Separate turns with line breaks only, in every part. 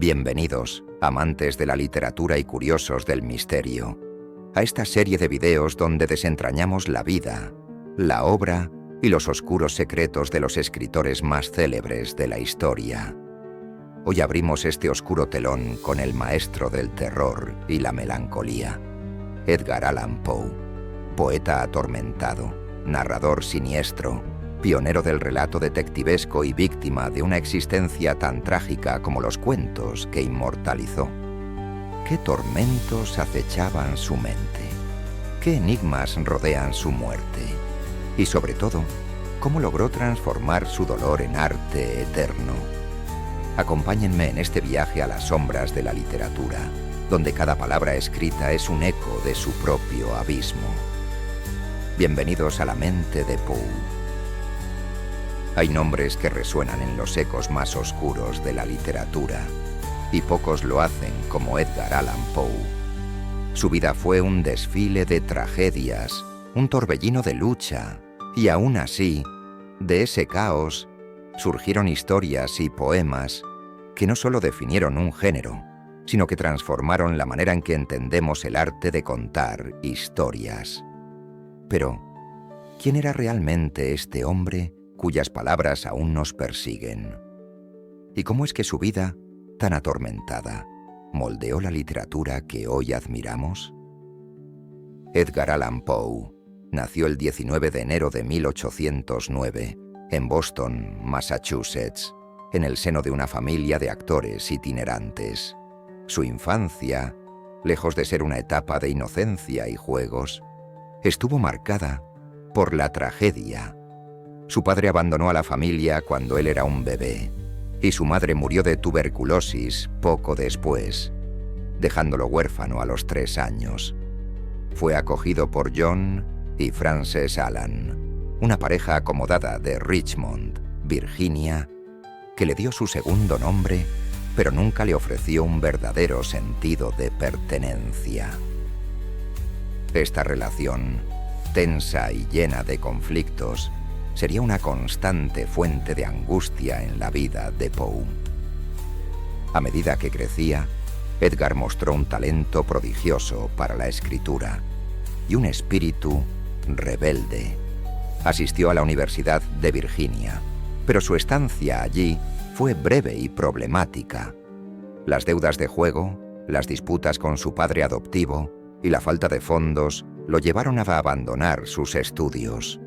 Bienvenidos, amantes de la literatura y curiosos del misterio, a esta serie de videos donde desentrañamos la vida, la obra y los oscuros secretos de los escritores más célebres de la historia. Hoy abrimos este oscuro telón con el maestro del terror y la melancolía, Edgar Allan Poe, poeta atormentado, narrador siniestro, pionero del relato detectivesco y víctima de una existencia tan trágica como los cuentos que inmortalizó. ¿Qué tormentos acechaban su mente? ¿Qué enigmas rodean su muerte? Y sobre todo, ¿cómo logró transformar su dolor en arte eterno? Acompáñenme en este viaje a las sombras de la literatura, donde cada palabra escrita es un eco de su propio abismo. Bienvenidos a la mente de Poe. Hay nombres que resuenan en los ecos más oscuros de la literatura, y pocos lo hacen como Edgar Allan Poe. Su vida fue un desfile de tragedias, un torbellino de lucha, y aún así, de ese caos, surgieron historias y poemas que no solo definieron un género, sino que transformaron la manera en que entendemos el arte de contar historias. Pero, ¿quién era realmente este hombre cuyas palabras aún nos persiguen? ¿Y cómo es que su vida, tan atormentada, moldeó la literatura que hoy admiramos? Edgar Allan Poe nació el 19 de enero de 1809 en Boston, Massachusetts, en el seno de una familia de actores itinerantes. Su infancia, lejos de ser una etapa de inocencia y juegos, estuvo marcada por la tragedia. Su padre abandonó a la familia cuando él era un bebé, y su madre murió de tuberculosis poco después, dejándolo huérfano a los 3 años. Fue acogido por John y Frances Allan, una pareja acomodada de Richmond, Virginia, que le dio su segundo nombre, pero nunca le ofreció un verdadero sentido de pertenencia. Esta relación, tensa y llena de conflictos, sería una constante fuente de angustia en la vida de Poe. A medida que crecía, Edgar mostró un talento prodigioso para la escritura y un espíritu rebelde. Asistió a la Universidad de Virginia, pero su estancia allí fue breve y problemática. Las deudas de juego, las disputas con su padre adoptivo y la falta de fondos lo llevaron a abandonar sus estudios.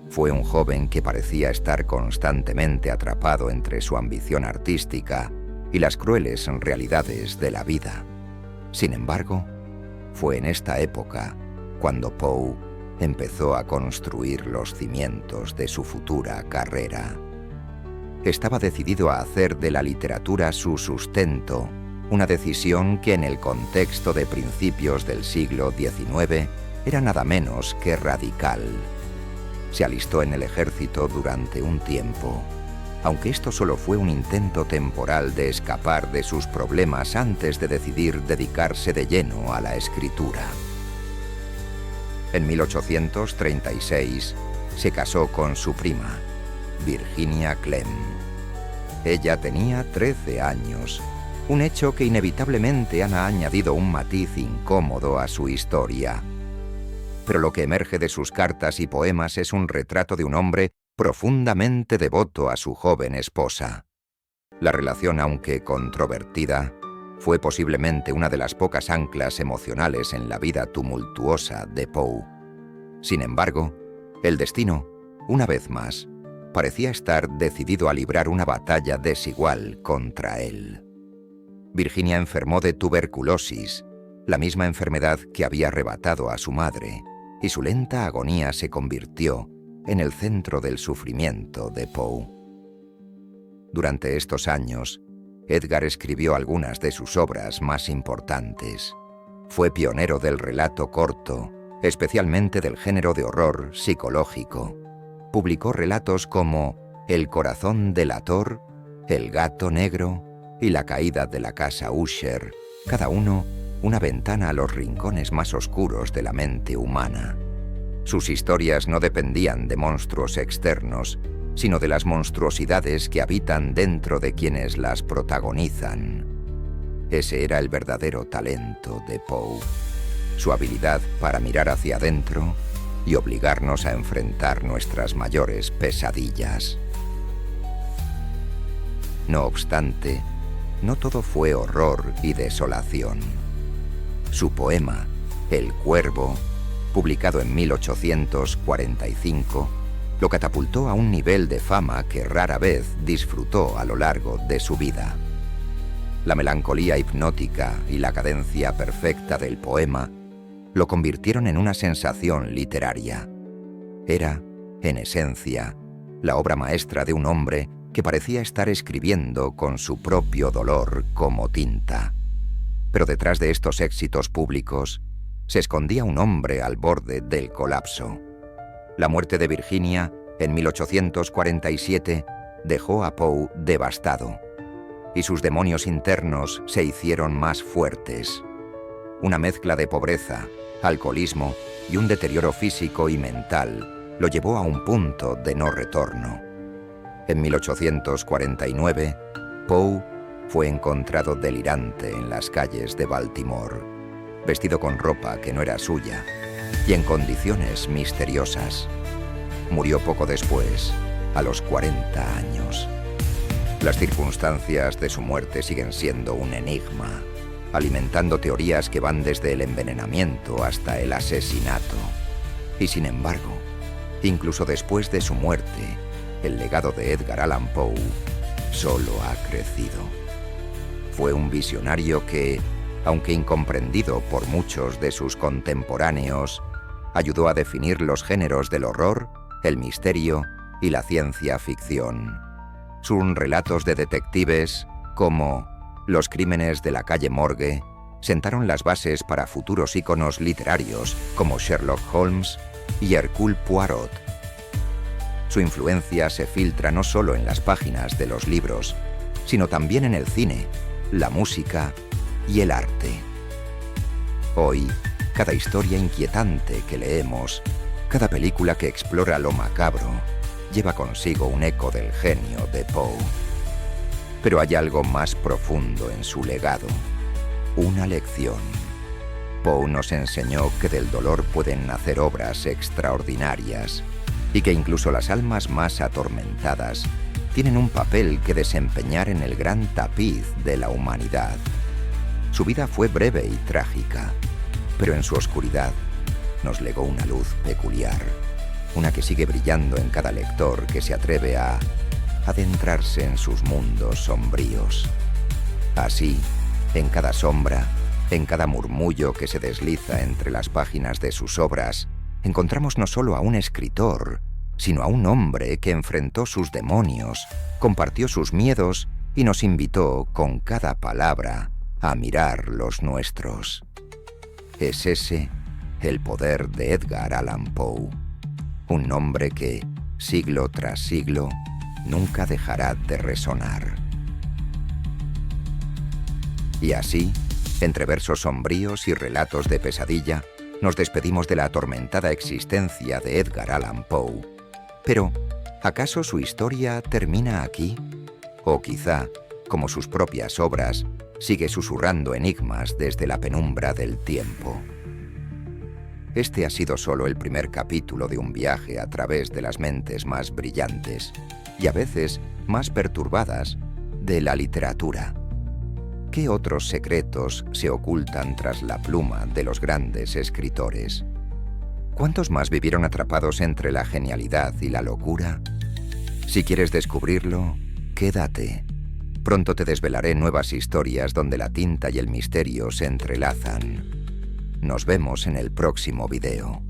Fue un joven que parecía estar constantemente atrapado entre su ambición artística y las crueles realidades de la vida. Sin embargo, fue en esta época cuando Poe empezó a construir los cimientos de su futura carrera. Estaba decidido a hacer de la literatura su sustento, una decisión que en el contexto de principios del siglo XIX era nada menos que radical. Se alistó en el ejército durante un tiempo, aunque esto solo fue un intento temporal de escapar de sus problemas antes de decidir dedicarse de lleno a la escritura. En 1836 se casó con su prima, Virginia Clemm. Ella tenía 13 años, un hecho que inevitablemente ha añadido un matiz incómodo a su historia. Pero lo que emerge de sus cartas y poemas es un retrato de un hombre profundamente devoto a su joven esposa. La relación, aunque controvertida, fue posiblemente una de las pocas anclas emocionales en la vida tumultuosa de Poe. Sin embargo, el destino, una vez más, parecía estar decidido a librar una batalla desigual contra él. Virginia enfermó de tuberculosis, la misma enfermedad que había arrebatado a su madre, y su lenta agonía se convirtió en el centro del sufrimiento de Poe. Durante estos años, Edgar escribió algunas de sus obras más importantes. Fue pionero del relato corto, especialmente del género de horror psicológico. Publicó relatos como El corazón delator, El gato negro y La caída de la casa Usher, cada uno una ventana a los rincones más oscuros de la mente humana. Sus historias no dependían de monstruos externos, sino de las monstruosidades que habitan dentro de quienes las protagonizan. Ese era el verdadero talento de Poe, su habilidad para mirar hacia adentro y obligarnos a enfrentar nuestras mayores pesadillas. No obstante, no todo fue horror y desolación. Su poema, El Cuervo, publicado en 1845, lo catapultó a un nivel de fama que rara vez disfrutó a lo largo de su vida. La melancolía hipnótica y la cadencia perfecta del poema lo convirtieron en una sensación literaria. Era, en esencia, la obra maestra de un hombre que parecía estar escribiendo con su propio dolor como tinta. Pero detrás de estos éxitos públicos se escondía un hombre al borde del colapso. La muerte de Virginia, en 1847, dejó a Poe devastado, y sus demonios internos se hicieron más fuertes. Una mezcla de pobreza, alcoholismo y un deterioro físico y mental lo llevó a un punto de no retorno. En 1849, Poe fue encontrado delirante en las calles de Baltimore, vestido con ropa que no era suya y en condiciones misteriosas. Murió poco después, a los 40 años. Las circunstancias de su muerte siguen siendo un enigma, alimentando teorías que van desde el envenenamiento hasta el asesinato. Y sin embargo, incluso después de su muerte, el legado de Edgar Allan Poe solo ha crecido. Fue un visionario que, aunque incomprendido por muchos de sus contemporáneos, ayudó a definir los géneros del horror, el misterio y la ciencia ficción. Sus relatos de detectives, como Los crímenes de la calle Morgue, sentaron las bases para futuros íconos literarios como Sherlock Holmes y Hercule Poirot. Su influencia se filtra no solo en las páginas de los libros, sino también en el cine, la música y el arte. Hoy, cada historia inquietante que leemos, cada película que explora lo macabro, lleva consigo un eco del genio de Poe. Pero hay algo más profundo en su legado, una lección. Poe nos enseñó que del dolor pueden nacer obras extraordinarias y que incluso las almas más atormentadas tienen un papel que desempeñar en el gran tapiz de la humanidad. Su vida fue breve y trágica, pero en su oscuridad nos legó una luz peculiar, una que sigue brillando en cada lector que se atreve a adentrarse en sus mundos sombríos. Así, en cada sombra, en cada murmullo que se desliza entre las páginas de sus obras, encontramos no solo a un escritor, sino a un hombre que enfrentó sus demonios, compartió sus miedos y nos invitó, con cada palabra, a mirar los nuestros. Es ese el poder de Edgar Allan Poe, un nombre que, siglo tras siglo, nunca dejará de resonar. Y así, entre versos sombríos y relatos de pesadilla, nos despedimos de la atormentada existencia de Edgar Allan Poe. Pero, ¿acaso su historia termina aquí? O quizá, como sus propias obras, sigue susurrando enigmas desde la penumbra del tiempo. Este ha sido solo el primer capítulo de un viaje a través de las mentes más brillantes y a veces más perturbadas de la literatura. ¿Qué otros secretos se ocultan tras la pluma de los grandes escritores? ¿Cuántos más vivieron atrapados entre la genialidad y la locura? Si quieres descubrirlo, quédate. Pronto te desvelaré nuevas historias donde la tinta y el misterio se entrelazan. Nos vemos en el próximo video.